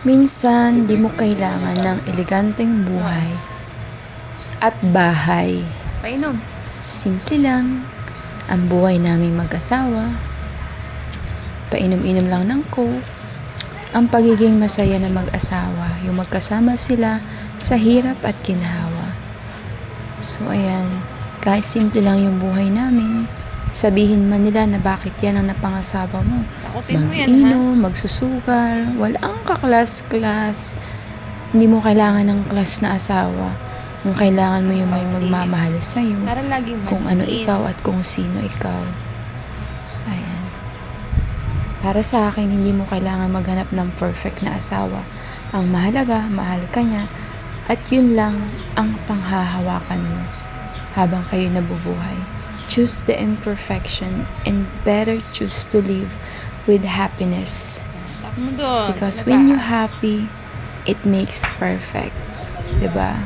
Minsan, di mo kailangan ng eleganteng buhay at bahay. Painom. Simple lang ang buhay naming mag-asawa. Painom-inom lang ng coke. Ang pagiging masaya na mag-asawa, yung magkasama sila sa hirap at ginhawa. So ayan, kahit simple lang yung buhay namin, sabihin man nila na bakit yan ang napangasawa mo. Takutin mo yan, ha? Mag-inom, magsusugal, walang kaklas-klas. Hindi mo kailangan ng klas na asawa. Kung kailangan mo yung may magmamahal sa'yo, Para lagi kung ano ikaw at kung sino ikaw. Ayan. Para sa akin, hindi mo kailangan maghanap ng perfect na asawa. Ang mahalaga, mahal ka niya, at yun lang ang panghahawakan mo habang kayo nabubuhay. Choose the imperfection and better choose to live with happiness. Tak mo doon. Because when you're happy, it makes perfect. 'Di ba?